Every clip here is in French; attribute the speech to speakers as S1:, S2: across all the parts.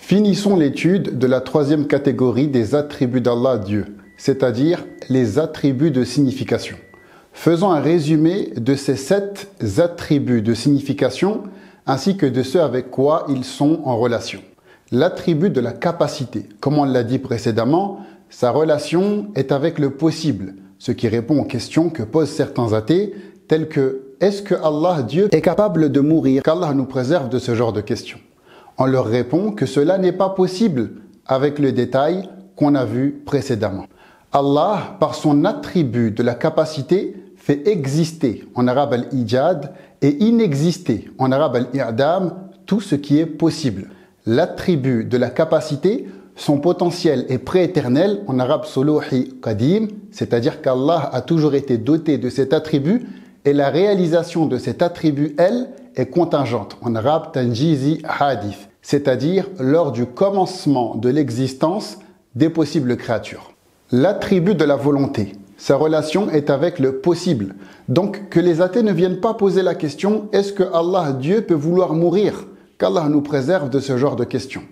S1: Finissons l'étude de la troisième catégorie des attributs d'Allah Dieu, c'est-à-dire les attributs de signification. Faisons un résumé de ces 7 attributs de signification ainsi que de ceux avec quoi ils sont en relation. L'attribut de la capacité, comme on l'a dit précédemment, sa relation est avec le possible, ce qui répond aux questions que posent certains athées, telles que « Est-ce que Allah, Dieu, est capable de mourir ?» Qu'Allah nous préserve de ce genre de questions. On leur répond que cela n'est pas possible avec le détail qu'on a vu précédemment. Allah, par son attribut de la capacité, fait exister, en arabe al-ijad, et inexister, en arabe al-i'dam, tout ce qui est possible. L'attribut de la capacité, son potentiel est prééternel, en arabe suluhi qadim, c'est-à-dire qu'Allah a toujours été doté de cet attribut et la réalisation de cet attribut, elle, est contingente, en arabe tanjizi hadith, c'est-à-dire lors du commencement de l'existence des possibles créatures. L'attribut de la volonté, sa relation est avec le possible. Donc que les athées ne viennent pas poser la question « Est-ce que Allah, Dieu, peut vouloir mourir ?» Qu'Allah nous préserve de ce genre de questions.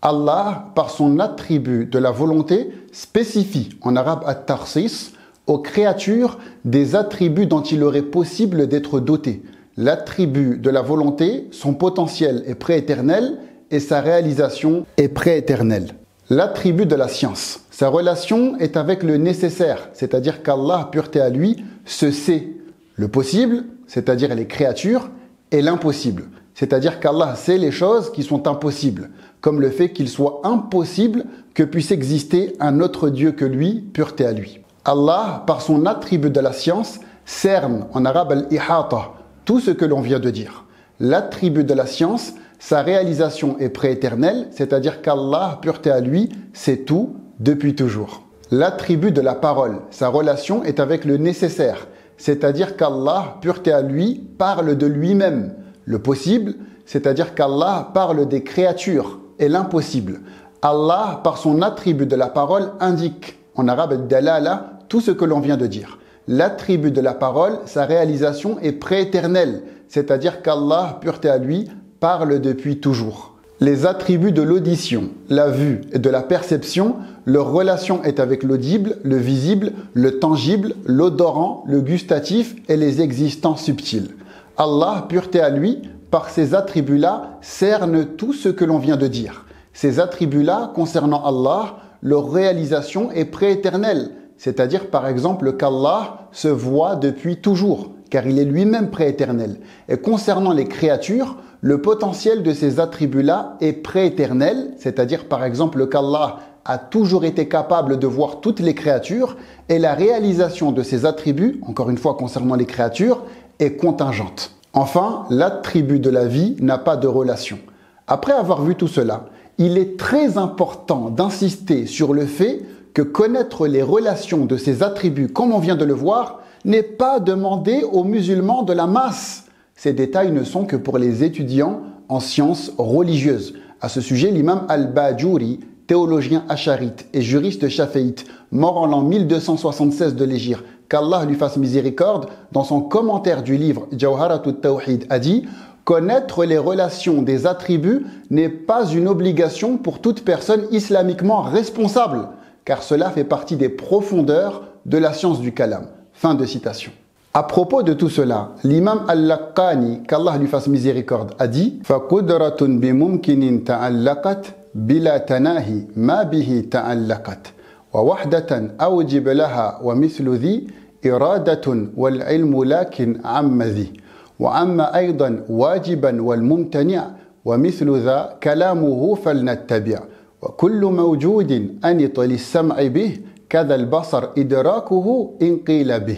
S1: Allah, par son attribut de la volonté, spécifie, en arabe at-tarsis, aux créatures des attributs dont il aurait possible d'être doté. L'attribut de la volonté, son potentiel est prééternel et sa réalisation est prééternelle. L'attribut de la science, sa relation est avec le nécessaire, c'est-à-dire qu'Allah, pureté à lui, se sait le possible, c'est-à-dire les créatures, et l'impossible, c'est-à-dire qu'Allah sait les choses qui sont impossibles, comme le fait qu'il soit impossible que puisse exister un autre Dieu que lui, pureté à lui. Allah, par son attribut de la science, cerne, en arabe al-ihata, tout ce que l'on vient de dire. L'attribut de la science, sa réalisation est prééternelle, c'est-à-dire qu'Allah, pureté à lui, sait tout depuis toujours. L'attribut de la parole, sa relation est avec le nécessaire, c'est-à-dire qu'Allah, pureté à lui, parle de lui-même. Le possible, c'est-à-dire qu'Allah parle des créatures, et l'impossible. Allah, par son attribut de la parole, indique, en arabe al-dalala, tout ce que l'on vient de dire. L'attribut de la parole, sa réalisation est prééternelle, c'est-à-dire qu'Allah, pureté à lui, parle depuis toujours. Les attributs de l'audition, la vue et de la perception, leur relation est avec l'audible, le visible, le tangible, l'odorant, le gustatif et les existants subtils. Allah, pureté à lui, par ces attributs-là, cerne tout ce que l'on vient de dire. Ces attributs-là, concernant Allah, leur réalisation est prééternelle, c'est-à-dire par exemple qu'Allah se voit depuis toujours, car il est lui-même prééternel. Et concernant les créatures, le potentiel de ces attributs-là est prééternel, c'est-à-dire par exemple qu'Allah a toujours été capable de voir toutes les créatures, et la réalisation de ces attributs, encore une fois concernant les créatures, est contingente. Enfin, l'attribut de la vie n'a pas de relation. Après avoir vu tout cela, il est très important d'insister sur le fait que connaître les relations de ces attributs, comme on vient de le voir, n'est pas demandé aux musulmans de la masse. Ces détails ne sont que pour les étudiants en sciences religieuses. À ce sujet, l'imam al-Bajuri, théologien acharite et juriste chaféite, mort en l'an 1276 de l'Hégire, qu'Allah lui fasse miséricorde, dans son commentaire du livre Jawharatut Tawhid a dit « Connaître les relations des attributs n'est pas une obligation pour toute personne islamiquement responsable, car cela fait partie des profondeurs de la science du kalam. » Fin de citation. À propos de tout cela, l'imam al-Laqqani, qu'Allah lui fasse miséricorde, a dit « فَقُدْرَةٌ بِمُمْكِنٍ تَعَلَّقَتْ بِلَا تَنَاهِ مَا بِهِ تَعَلَّقَتْ وَوَحْدَةً أَوْجِبَ لَهَا وَمِثْلُ ذِي إِرَادَةٌ وَالْعِلْمُ لَكِنْ عَمَّ ذِي وَعَمَّ أَيْضًا واجبا والممتنع ومثل ذا كلامه فلنتبع وكل موجود أنط للسمع به كذا البصر إدراكه إن قيل به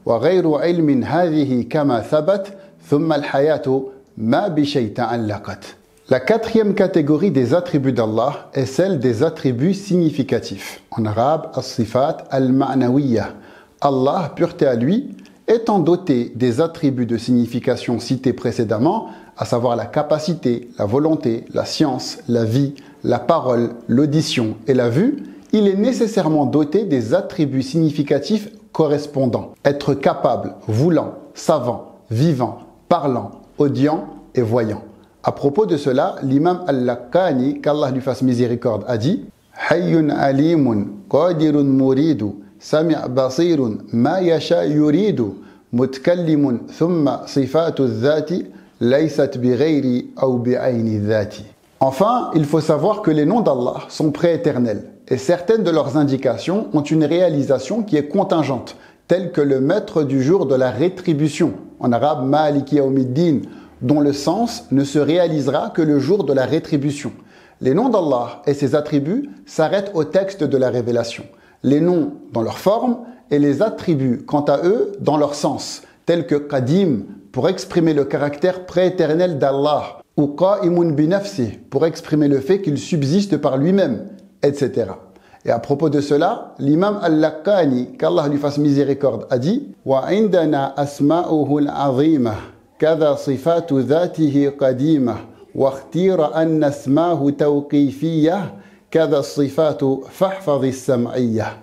S1: وغير علم هذه كما ثبت ثم الحياة ما بشيء تعلقت. La quatrième catégorie des attributs d'Allah est celle des attributs significatifs. En arabe, as-sifat al-ma'nawiyya. Allah, pureté à lui, étant doté des attributs de signification cités précédemment, à savoir la capacité, la volonté, la science, la vie, la parole, l'audition et la vue, il est nécessairement doté des attributs significatifs correspondants. Être capable, voulant, savant, vivant, parlant, audient et voyant. À propos de cela, l'imam Al-Lakkani, qu'Allah lui fasse miséricorde, a dit Hayyun alimun qadirun muridu sami' basirun ma yasha yuridu mutkallimun thumma sifatu dhati laysat bighayri aw bi'ayni dhati. Enfin, il faut savoir que les noms d'Allah sont prééternels et certaines de leurs indications ont une réalisation qui est contingente, telle que le maître du jour de la rétribution, en arabe Maliki Yawmiddin, dont le sens ne se réalisera que le jour de la rétribution. Les noms d'Allah et ses attributs s'arrêtent au texte de la révélation. Les noms dans leur forme et les attributs, quant à eux, dans leur sens, tels que Qadim, pour exprimer le caractère prééternel d'Allah, ou Qa'imun binafsi, pour exprimer le fait qu'il subsiste par lui-même, etc. Et à propos de cela, l'imam Al-Lakkani, qu'Allah lui fasse miséricorde, a dit « Wa indana asma'uhu al-azimah » كذا صفات ذاته قديمة واختير أن اسماه توقيفية كذا الصفات فاحفظ السمعية.